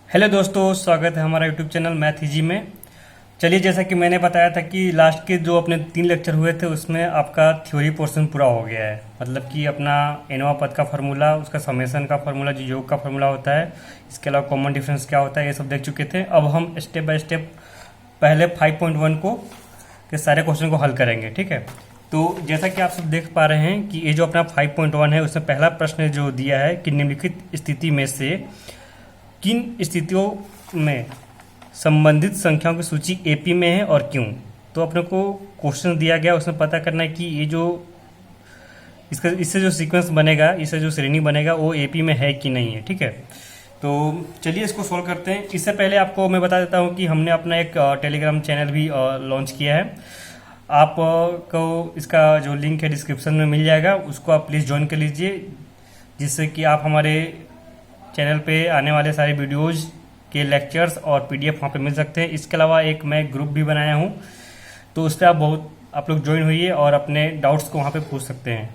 Hello दोस्तों, स्वागत है हमारा यूट्यूब चैनल मैथ इजी में। चलिए, जैसा कि मैंने बताया था कि लास्ट के जो अपने 3 लेक्चर हुए थे उसमें आपका थ्योरी पोर्शन पूरा हो गया है। मतलब कि अपना एनोवा पद का फार्मूला, उसका समेशन का फार्मूला, जो योग का फार्मूला होता है, इसके अलावा कॉमन डिफरेंस क्या होता है, ये सब देख चुके थे। अब हम स्टेप बाय स्टेप पहले 5.1 को के सारे क्वेश्चन को हल करेंगे। ठीक है, तो जैसा कि आप सब देख पा रहे हैं कि ये जो अपना 5.1 है उसमें पहला प्रश्न जो दिया है कि निम्नलिखित स्थिति में से किन स्थितियों में संबंधित संख्याओं की सूची एपी में है और क्यों। तो अपने को क्वेश्चन दिया गया, उसमें पता करना है कि ये जो इससे जो सीक्वेंस बनेगा, इससे जो श्रेणी बनेगा वो एपी में है कि नहीं है। ठीक है, तो चलिए इसको सॉल्व करते हैं। इससे पहले आपको मैं बता देता हूँ कि हमने अपना एक टेलीग्राम चैनल भी लॉन्च किया है। आपको इसका जो लिंक है डिस्क्रिप्शन में मिल जाएगा, उसको आप प्लीज़ ज्वाइन कर लीजिए, जिससे कि आप हमारे चैनल पे आने वाले सारे वीडियोज़ के लेक्चर्स और पीडीएफ वहाँ पे मिल सकते हैं। इसके अलावा एक मैं ग्रुप भी बनाया हूँ, तो उस पर आप लोग ज्वाइन होइए और अपने डाउट्स को वहाँ पे पूछ सकते हैं।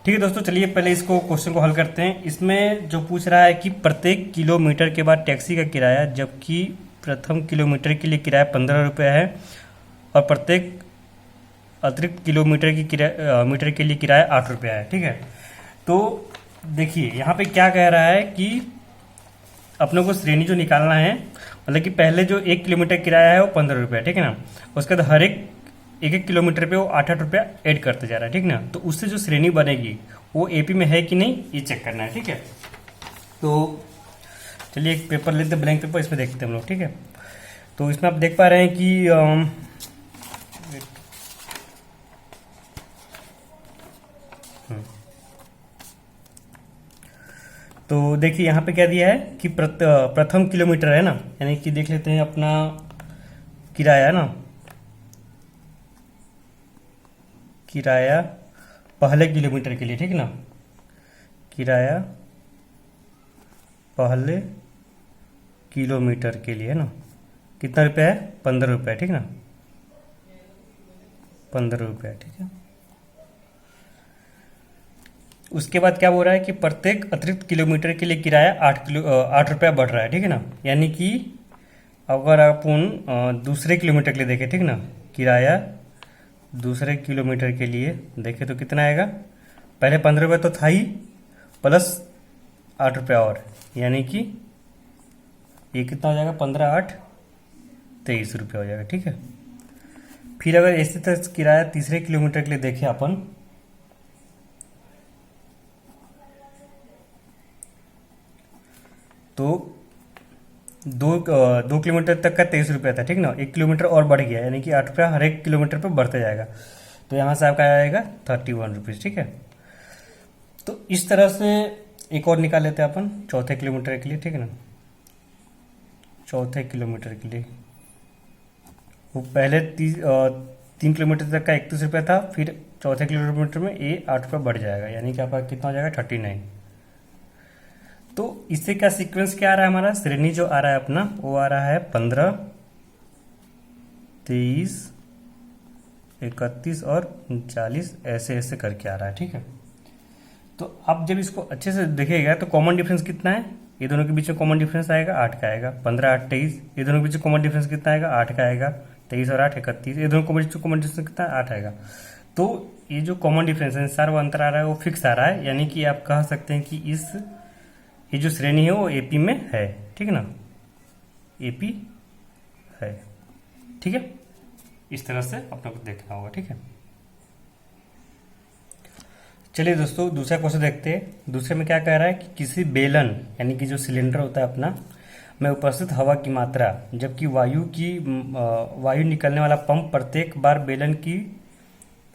ठीक है दोस्तों, चलिए पहले इसको क्वेश्चन को हल करते हैं। इसमें जो पूछ रहा है कि प्रत्येक किलोमीटर के बाद टैक्सी का किराया, जबकि प्रथम किलोमीटर के लिए किराया 15 रुपये है और प्रत्येक अतिरिक्त किलोमीटर की मीटर के लिए किराया 8 रुपया है। ठीक है, तो देखिए यहाँ पे क्या कह रहा है कि अपने को श्रेणी जो निकालना है, मतलब कि पहले जो 1 किलोमीटर किराया है वो 15 रुपया, ठीक है ना। उसके बाद हर एक किलोमीटर पे वो 8 रुपया ऐड करते जा रहा है, ठीक ना। तो उससे जो श्रेणी बनेगी वो एपी में है कि नहीं, ये चेक करना है। ठीक है, तो चलिए एक पेपर लेते हैं, ब्लैंक पेपर, इसमें देखते हैं हम लोग। ठीक है, तो इसमें आप देख पा रहे हैं कि तो देखिए यहाँ पे क्या दिया है कि प्रथम किलोमीटर है ना, यानी कि देख लेते हैं अपना किराया ना, किराया पहले किलोमीटर के लिए, ठीक ना। किराया पहले किलोमीटर के लिए है ना, कितना रुपया है, 15 रुपया, ठीक ना, 15 रुपया। ठीक है, उसके बाद क्या बोल रहा है कि प्रत्येक अतिरिक्त किलोमीटर के लिए किराया 8 रुपया बढ़ रहा है, ठीक है ना। यानी कि अगर अपन दूसरे किलोमीटर के लिए देखें, ठीक ना, किराया दूसरे किलोमीटर के लिए देखें तो कितना आएगा, पहले 15 रुपया तो था ही, प्लस 8 रुपया और, यानी कि ये कितना हो जाएगा, 15 8 23 रुपया हो जाएगा। ठीक है, फिर अगर इसी तरह किराया तीसरे किलोमीटर के लिए देखें अपन, तो दो किलोमीटर तक का 23 रुपया था, ठीक ना। 1 किलोमीटर और बढ़ गया, यानी कि 8 रुपया हर एक किलोमीटर पर बढ़ते जाएगा, तो यहाँ से आपका आएगा 31 रुपीज़। ठीक है, तो इस तरह से एक और निकाल लेते हैं अपन चौथे किलोमीटर के लिए, ठीक है ना। चौथे किलोमीटर के लिए वो पहले 3 किलोमीटर तक का 31 रुपया था, फिर चौथे किलोमीटर में ये 8 रुपया बढ़ जाएगा, यानी कि आपका कितना हो जाएगा, 39। तो इससे क्या सीक्वेंस क्या आ रहा है, हमारा श्रेणी जो आ रहा है अपना वो आ रहा है 15 23 31 और 39, ऐसे ऐसे करके आ रहा है। ठीक है, तो आप जब इसको अच्छे से देखेगा तो कॉमन डिफरेंस कितना है, ये दोनों के बीच में कॉमन डिफरेंस आएगा 8 का आएगा, 15 8 23। ये दोनों के बीच में कॉमन डिफरेंस कितना आएगा, 8 का आएगा, 23 और 8 31। ये दोनों के बीच में कॉमन डिफरेंस कितना है, 8 आएगा। तो ये जो कॉमन डिफरेंस है, सारा अंतर आ रहा है वो फिक्स आ रहा है, यानी कि आप कह सकते हैं कि ये जो श्रेणी है वो एपी में है, ठीक है ना, एपी है। ठीक है, इस तरह से अपने को देखना होगा। ठीक है, चलिए दोस्तों दूसरा क्वेश्चन देखते हैं। दूसरे में क्या कह रहा है कि किसी बेलन, यानी कि जो सिलेंडर होता है अपना, में उपस्थित हवा की मात्रा, जबकि वायु निकलने वाला पंप प्रत्येक बार बेलन की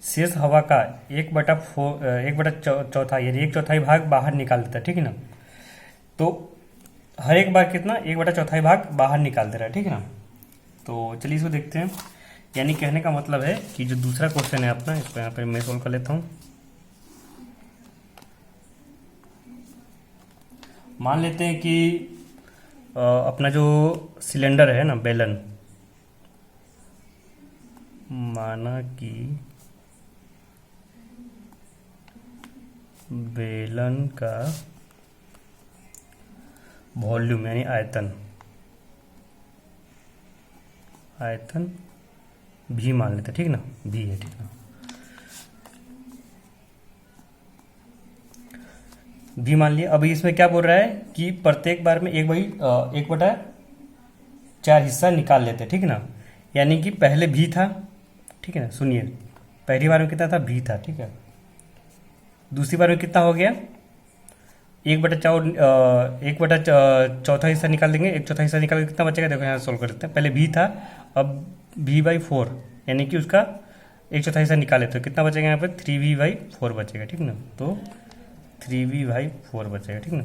शेष हवा का 1/4 यानी 1/4 भाग बाहर निकाल देता है, ठीक है ना। तो हर एक बार कितना, 1/4 भाग बाहर निकाल दे रहा है, ठीक है ना। तो चलिए इसको देखते हैं। यानी कहने का मतलब है कि जो दूसरा क्वेश्चन है अपना, इसको यहाँ पे मैं सोल्व कर लेता हूँ। मान लेते हैं कि अपना जो सिलेंडर है ना, बेलन, माना कि बेलन का वॉल्यूम यानी आयतन आयतन भी मान लेते, ठीक ना, भी है, ठीक ना, भी मान लिया। अभी इसमें क्या बोल रहा है कि प्रत्येक बार में 1/4 हिस्सा निकाल लेते, ठीक ना, यानी कि पहले भी था, ठीक है ना, सुनिए, पहली बार में कितना था, भी था, ठीक है, दूसरी बार में कितना हो गया, 1/4 हिस्सा निकाल देंगे, 1/4 हिस्सा निकाल के कितना बचेगा, देखो यहाँ सोल्व कर लेते हैं, पहले भी था, अब v/4, यानी कि उसका 1/4 हिस्सा निकाले तो कितना बचेगा यहाँ पे, 3v/4 बचेगा, ठीक ना, तो 3v/4 बचेगा, ठीक ना।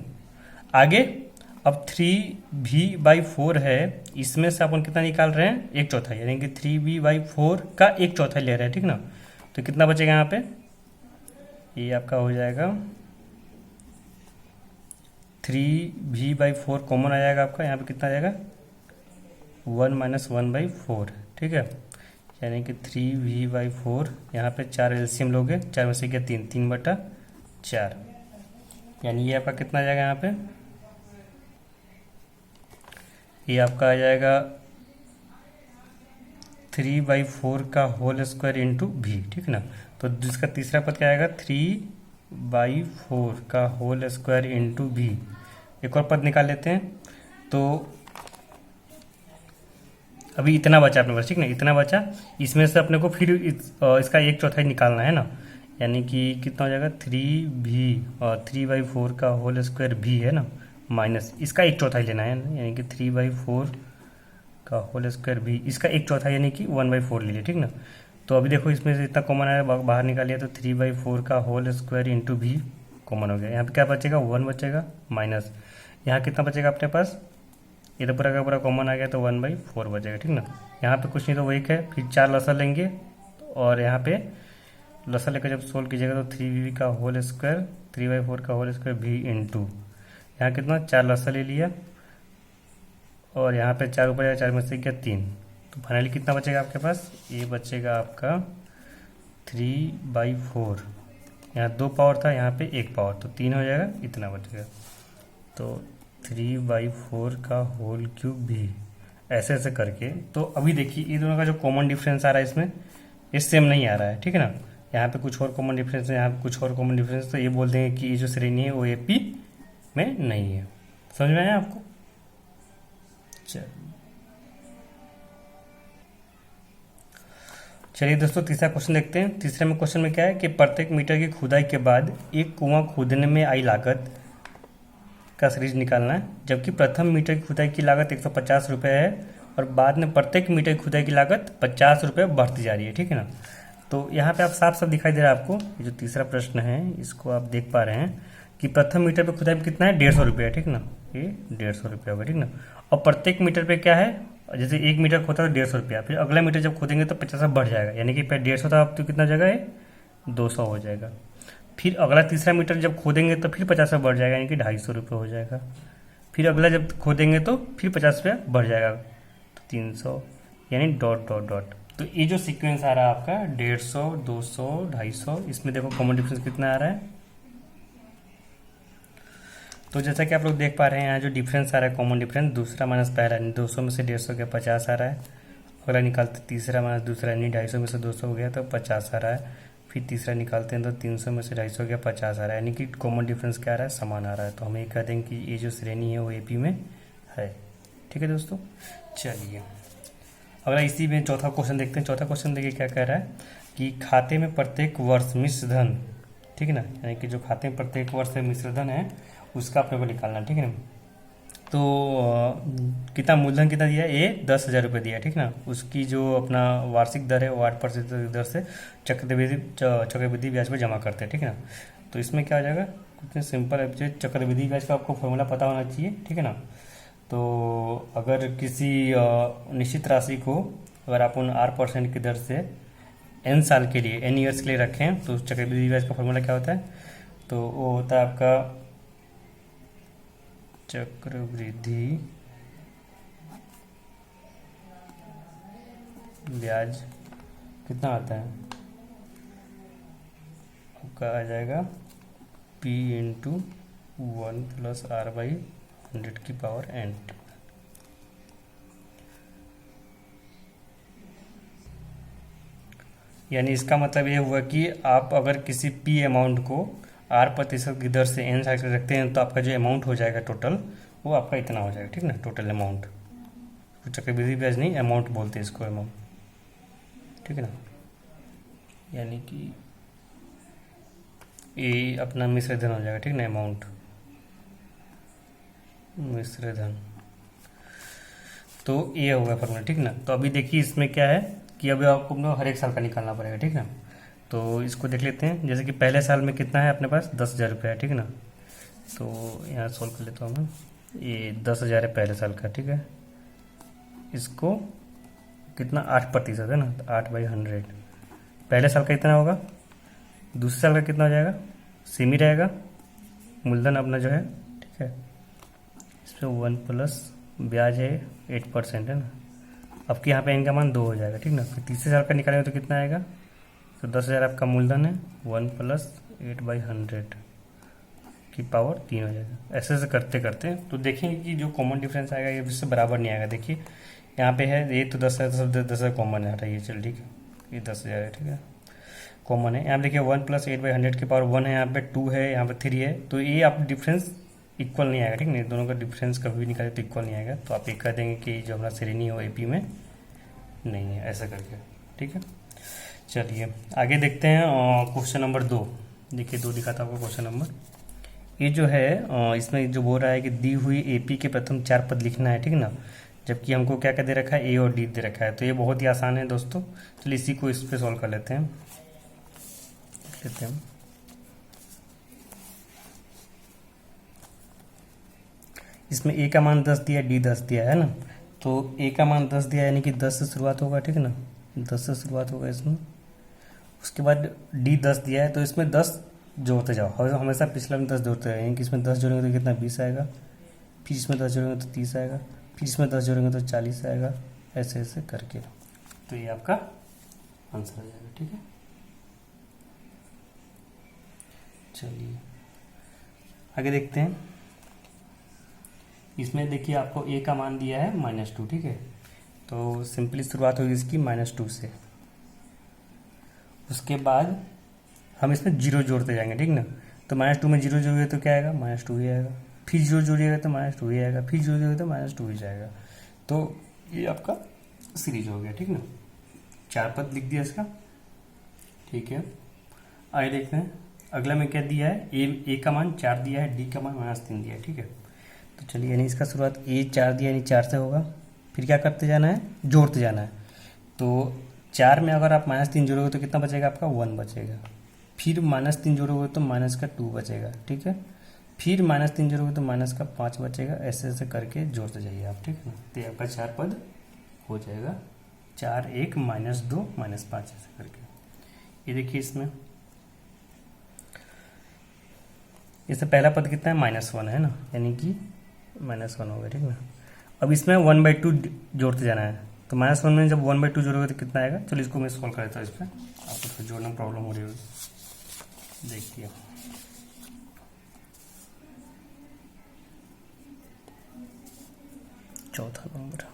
आगे अब 3v/4 है, इसमें से अपन कितना निकाल रहे हैं, 1/4, यानी कि 3v/4 का 1/4 ले रहे हैं, ठीक ना, तो कितना बचेगा यहाँ पे, ये आपका हो जाएगा 3v/4 कॉमन आ जाएगा आपका, यहाँ पे कितना आ जाएगा 1 - 1/4, ठीक है, यानी कि 3v/4, यहाँ पे 4 एलसीएम लोगे, 4 में से क्या 3, 3/4, यानी ये आपका कितना आ जाएगा यहाँ पे, ये आपका आ जाएगा 3/4 का होल स्क्वायर इंटू भी, ठीक ना, तो जिसका तीसरा पद क्या आएगा, 3/4 का होल स्क्वायर इंटू भी। एक और पद निकाल लेते हैं, तो अभी इतना बचा अपने पास, ठीक ना, इतना बचा, इसमें से अपने को फिर इसका 1/4 निकालना है ना, यानी कि कितना हो जाएगा, 3/4 का होल स्क्वायर भी है ना, माइनस इसका 1/4 लेना है ना, यानी कि 3/4 का होल स्क्वायर भी, इसका 1/4 यानी कि 1/4 ले लिया, ठीक ना। तो अभी देखो इसमें से इतना कॉमन आया, बाहर निकालिए, तो 3/4 का होल स्क्वायर इंटू भी कॉमन हो गया, यहाँ पे क्या बचेगा, 1 बचेगा, माइनस यहाँ कितना बचेगा अपने पास, ये तो पूरा का पूरा कॉमन आ गया, तो 1/4 बचेगा, ठीक ना। यहाँ पे कुछ नहीं तो वो एक है, फिर 4 लसा लेंगे, और यहाँ पे लसा लेकर जब सोल्व कीजिएगा तो 3v का होल स्क्वायर, 3/4 का होल स्क्वायर भी इंटू, यहाँ कितना 4 लसा ले लिया, और यहाँ पे 4 ऊपर, 4 में से क्या 3, तो फाइनली कितना बचेगा आपके पास, ये बचेगा आपका 3/4, यहाँ 2 पावर था, यहाँ पे 1 पावर, तो 3 हो जाएगा, इतना बचेगा, तो 3/4 का होल क्यूब भी, ऐसे ऐसे करके। तो अभी देखिए ये दोनों का जो कॉमन डिफरेंस आ रहा है इसमें, ये सेम नहीं आ रहा है, ठीक है ना, यहाँ पे कुछ और कॉमन डिफरेंस है, यहाँ पे कुछ और कॉमन डिफरेंस, तो ये बोल देंगे कि ये जो श्रेणी है वो एपी में नहीं है। समझ में आया आपको, चलिए दोस्तों तीसरा क्वेश्चन देखते हैं। तीसरे में क्वेश्चन में क्या है कि प्रत्येक मीटर की खुदाई के बाद एक कुआं खोदने में आई लागत का सीरीज निकालना है, जबकि प्रथम मीटर की खुदाई की लागत 150 रुपये है और बाद में प्रत्येक मीटर की खुदाई की लागत 50 रुपये बढ़ती जा रही है, ठीक है ना। तो यहाँ पे आप साफ साफ दिखाई दे रहा है आपको, ये जो तीसरा प्रश्न है इसको आप देख पा रहे हैं कि प्रथम मीटर पे खुदाई पे कितना है, 150 रुपये है, ठीक ना, ये 150 रुपये होगा, ठीक ना, और प्रत्येक मीटर पे क्या है, जैसे 1 मीटर खोता है तो 150 रुपया, फिर अगला मीटर जब खोदेंगे तो 50 बढ़ जाएगा, यानी कि पहले 150 था, अब तो कितना जगह है, 200 हो जाएगा, फिर अगला तीसरा मीटर जब खोदेंगे तो फिर 50 बढ़ जाएगा, यानी कि 250 रुपये हो जाएगा, फिर अगला जब खोदेंगे तो फिर 50 रुपया बढ़ जाएगा, तो 300, यानी डॉट डॉट डॉट। तो ये जो सीक्वेंस आ रहा है आपका 150, 200, 250, इसमें देखो कॉमन डिफरेंस कितना आ रहा है। तो जैसा कि आप लोग देख पा रहे हैं यहाँ जो डिफरेंस आ रहा है, कॉमन डिफरेंस, दूसरा माइनस पहला, 200 में से 150 गया 50 आ रहा है, अगला निकालते तीसरा माइनस दूसरा, यानी 250 में से 200 हो गया तो 50 आ रहा है, फिर तीसरा निकालते हैं तो 300 में से 250 गया 50 आ रहा है, यानी कि कॉमन डिफरेंस क्या आ रहा है, समान आ रहा है, तो हम ये कह देंगे कि ये जो श्रेणी है वो एपी में है, ठीक है दोस्तों। चलिए अगला इसी में चौथा क्वेश्चन देखते हैं। चौथा क्वेश्चन देखिए क्या कह रहा है कि खाते में प्रत्येक वर्ष मिश्र धन, ठीक है ना, यानी कि जो खाते में प्रत्येक वर्ष मिश्र धन है उसका अपने को निकालना, ठीक है ना। तो कितना मूलधन कितना दिया है, ये 10,000 रुपये दिया है, ठीक ना, उसकी जो अपना वार्षिक दर है वो 8% दर से चक्रवृद्धि ब्याज पर जमा करते हैं, ठीक है ना। तो इसमें क्या हो जाएगा, कुछ सिंपल है, चक्रवृद्धि ब्याज का आपको फॉर्मूला पता होना चाहिए, ठीक है ना। तो अगर किसी निश्चित राशि को अगर आप उन 8% की दर से n साल के लिए, n ईयर्स के लिए रखें तो चक्रवृद्धि ब्याज का फॉर्मूला क्या होता है, तो वो होता है आपका चक्रवृद्धि ब्याज कितना आता है आपका, आ जाएगा p × 1 + r/100 की पावर n। यानी इसका मतलब ये हुआ कि आप अगर किसी पी अमाउंट को R% की दर से n साइकिल रखते हैं तो आपका जो अमाउंट हो जाएगा टोटल, वो आपका इतना हो जाएगा, ठीक ना, टोटल अमाउंट। चक्रवृद्धि ब्याज नहीं, अमाउंट बोलते हैं इसको, अमाउंट, ठीक है ना। यानी कि ये अपना मिश्र धन हो जाएगा, ठीक ना, अमाउंट, मिश्र धन। तो ये होगा फॉर्मूला, ठीक ना। तो अभी देखिए इसमें क्या है कि अभी आपको हर एक साल का निकालना पड़ेगा, ठीक ना। तो इसको देख लेते हैं, जैसे कि पहले साल में कितना है अपने पास 10,000 रुपया है, ठीक ना। तो यहाँ सोल्व कर लेता हूँ मैं, ये 10,000 है पहले साल का, ठीक है। इसको कितना 8% है ना, तो 8/100 पहले साल का इतना होगा। दूसरे साल का कितना हो जाएगा, सेम ही रहेगा, मूलधन अपना जो है, ठीक है। इसमें 1 प्लस ब्याज है 8% है ना। अब कि यहाँ पे इनका मान 2 हो जाएगा, ठीक ना। फिर तीसरे साल का निकालेंगे तो कितना आएगा, तो 10,000 आपका मूलधन है, 1 प्लस 8/100 की पावर 3 हो जाएगा। ऐसे ऐसे करते करते तो देखेंगे कि जो कॉमन डिफरेंस आएगा ये इससे बराबर नहीं आएगा। देखिए यहाँ पे है ये तो 10,000, तो सब 10,000 कॉमन आ रहा है, ये चल ठीक है, ये 10,000 है, ठीक है, कॉमन है। यहाँ पे देखिए 1 प्लस 8/100 की पावर 1 है, यहाँ पे 2 है, यहाँ पे 3 है, तो ये आप डिफरेंस इक्वल नहीं आएगा, ठीक है। दोनों का डिफरेंस कभी भी निकाले तो इक्वल नहीं आएगा, तो आप ये कह देंगे कि जो हमारा श्रेणी हो एपी में नहीं है, ऐसा करके, ठीक है। चलिए आगे देखते हैं क्वेश्चन नंबर 2। देखिए 2 दिखाता हूँ आपको क्वेश्चन नंबर। ये जो है इसमें जो बोल रहा है कि दी हुई एपी के प्रथम 4 पद लिखना है, ठीक ना। जबकि हमको क्या क्या दे रखा है, ए और डी दे रखा है, तो ये बहुत ही आसान है दोस्तों। चलिए इसी को इस पर सॉल्व कर लेते हैं। इसमें ए का मान 10 दिया, डी 10 दिया है ना। तो ए का मान 10 दिया यानी कि 10 से शुरुआत होगा, ठीक है ना, 10 से शुरुआत होगा इसमें। उसके बाद डी 10 दिया है, तो इसमें 10 जोड़ते जाओ, हमेशा पिछला में 10 जोड़ते हैं, यानी कि इसमें 10 जोड़ेंगे तो कितना 20 आएगा, फिर इसमें 10 जोड़ेंगे तो 30 आएगा, फिर इसमें 10 जोड़ेंगे तो 40 आएगा, ऐसे ऐसे करके। तो ये आपका आंसर आ जाएगा, ठीक है। चलिए आगे देखते हैं। इसमें देखिए आपको ए का मान दिया है -2, ठीक है। तो सिंपली शुरुआत होगी इसकी -2 से। उसके बाद हम इसमें 0 जोड़ते जाएंगे, ठीक ना। तो -2 में 0 जोड़िए तो क्या आएगा, -2 ही आएगा, फिर 0 जोड़िएगा तो -2 ही आएगा, फिर 0 जोड़िएगा तो -2 ही जाएगा। तो ये आपका सीरीज हो गया, ठीक ना। 4 पद लिख दिया इसका, ठीक है। आगे देखते हैं अगला में क्या दिया है, ए का मान 4 दिया है, डी का मान -3 दिया है, ठीक है। तो चलिए यानी इसका शुरुआत ए 4 दिया यानी 4 से होगा, फिर क्या करते जाना है, जोड़ते जाना है। तो 4 में अगर आप -3 जोड़ोगे तो कितना बचेगा आपका 1 बचेगा, फिर -3 जोड़ोगे तो -2 बचेगा, ठीक है, फिर -3 जोड़ोगे तो -5 बचेगा, ऐसे ऐसे करके जोड़ते जाइए आप, ठीक है ना। तो आपका 4 पद हो जाएगा, 4 1 -2 -5 ऐसे करके। ये देखिए इसमें इससे पहला पद कितना है, -1 है ना, यानी कि -1 हो गया, ठीक ना। अब इसमें 1/2 जोड़ते जाना है, तो -1 में जब 1/2 जोड़ोगे तो कितना आएगा। चलिए इसको मैं सॉल्व कर देता हूँ, इस पर आपको तो जोड़ना प्रॉब्लम हो रही होगी। देखिए चौथा नंबर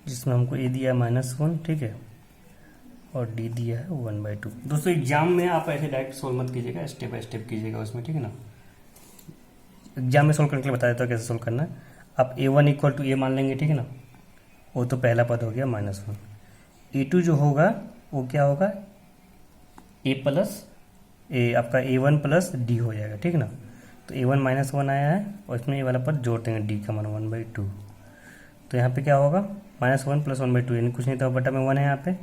जिसमें हमको ए दिया है -1, ठीक है, और डी दिया है 1/2। दोस्तों एग्जाम में आप ऐसे डायरेक्ट सोल्व मत कीजिएगा, स्टेप बाय स्टेप कीजिएगा उसमें, ठीक है ना। एग्जाम में सोल्व करने के लिए बता देता हूँ कैसे सोल्व करना है। आप A1 = A मान लेंगे, ठीक है ना, वो तो पहला पद हो गया -1। A2 जो होगा वो क्या होगा, आपका A1 प्लस डी हो जाएगा, ठीक ना। तो A1 -1 आया है और इसमें ये वाला पद जोड़ देंगे, डी का मान 1/2। तो यहाँ पे क्या होगा, -1 + 1/2 यानी कुछ नहीं था, बटा में 1 है, यहाँ पे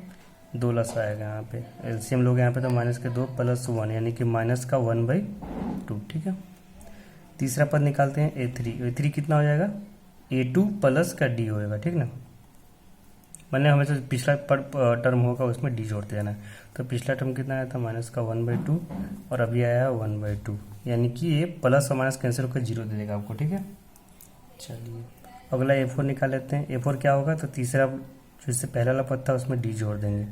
2 लस आएगा, यहाँ पे एलसीएम लोग यहाँ पे तो -2 + 1 यानी कि -1/2, ठीक है। तीसरा पद निकालते हैं A3 कितना हो जाएगा, A2 प्लस का डी होएगा, ठीक ना। मैंने हमेशा पिछला टर्म होगा उसमें डी जोड़ते जाना है। तो पिछला टर्म कितना आया था, -1/2 और अभी आया है 1/2, यानी कि ये प्लस और माइनस कैंसिल होकर 0 दे देगा आपको, ठीक है। चलिए अगला A4 निकाल लेते हैं। A4 क्या होगा, तो तीसरा जो इससे पहला वाला पद था उसमें डी जोड़ देंगे।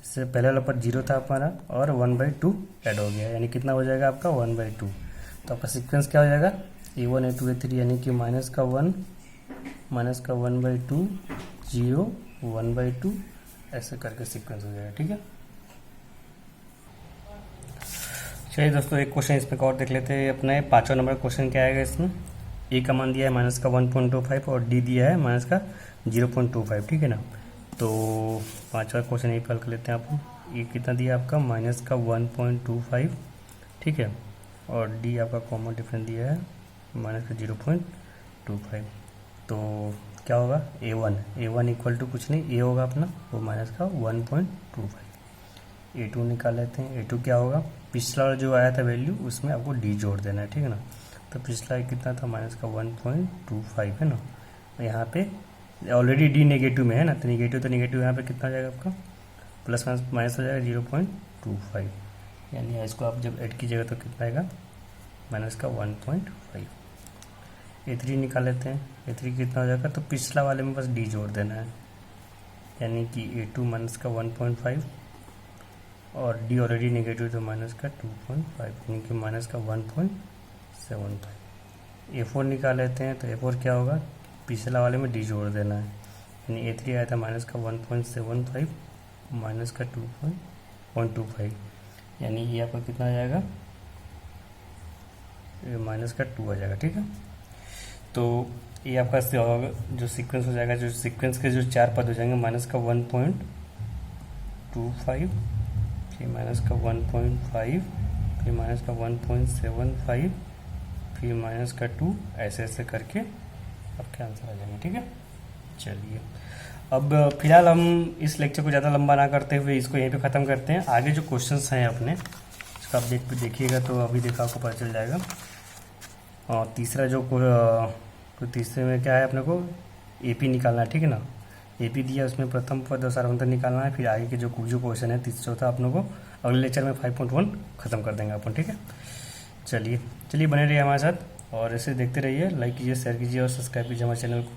इससे पहले वाला पद 0 था हमारा और 1/2 ऐड हो गया, यानी कितना हो जाएगा आपका 1/2। तो आपका सीक्वेंस क्या हो जाएगा, A1 A2 A3 यानी कि -1 -1/2 0 1/2 ऐसे करके सीक्वेंस हो जाएगा, ठीक है। चलिए दोस्तों, एक क्वेश्चन इसमें और देख लेते हैं। अपने 5वां नंबर क्वेश्चन क्या आएगा इसमें। ए का मान दिया है माइनस का 1.25 और डी दिया है माइनस का 0.25, ठीक है ना। तो 5वां क्वेश्चन ये हल कर लेते हैं आप। ए कितना दिया आपका माइनस का 1.25, ठीक है, और डी आपका कॉमन डिफरेंस दिया है माइनस का 0.25। तो क्या होगा, ए वन इक्वल टू कुछ नहीं, ए होगा अपना वो माइनस का 1.25। ए2 निकाल लेते हैं। ए2 क्या होगा, पिछला जो आया था वैल्यू उसमें आपको डी जोड़ देना है, ठीक है ना। तो पिछला कितना था माइनस का 1.25 है ना। तो यहाँ पे ऑलरेडी डी नेगेटिव में है ना, तो नेगेटिव यहाँ पे कितना हो जाएगा आपका प्लस माइनस हो जाएगा 0.25, यानी इसको आप जब ऐड कीजिएगा तो कितना आएगा माइनस का 1.5। ए3 निकाल लेते हैं। ए3 कितना हो जाएगा, तो पिछला वाले में बस डी जोड़ देना है, यानी कि ए2 माइनस का 1.5 और डी ऑलरेडी नेगेटिव तो माइनस का 2.5, यानी कि माइनस का 1.75। ए4 निकाल लेते हैं। तो ए4 क्या होगा, पिछला वाले में डी जोड़ देना है, यानी ए3 आया था माइनस का 1.75 माइनस का 2.25, यानी ये आपका कितना आ जाएगा, माइनस का 2 आ जाएगा, ठीक है। तो ये आपका जो सीक्वेंस हो जाएगा, जो सीक्वेंस के जो 4 पद हो जाएंगे, माइनस का 1.25, फिर माइनस का 1.5, फिर माइनस का 1.75, फिर माइनस का 2, ऐसे ऐसे करके आपके आंसर आ जाएंगे, ठीक है। चलिए, अब फिलहाल हम इस लेक्चर को ज़्यादा लंबा ना करते हुए इसको यहीं पे ख़त्म करते हैं। आगे जो क्वेश्चंस हैं अपने, इसका आप देखिएगा तो अभी देखा आपको पता चल जाएगा। और तीसरा तो तीसरे में क्या है, अपने को एपी निकालना है, ठीक है ना। एपी दिया, उसमें प्रथम पद और सार्वंतर निकालना है। फिर आगे के जो क्वेश्चन है तीसरा चौथा अपनों को अगले लेक्चर में 5.1 खत्म कर देंगे अपन, ठीक है। चलिए बने रहिए हमारे साथ और ऐसे देखते रहिए, लाइक कीजिए, शेयर कीजिए और सब्सक्राइब कीजिए हमारे चैनल को।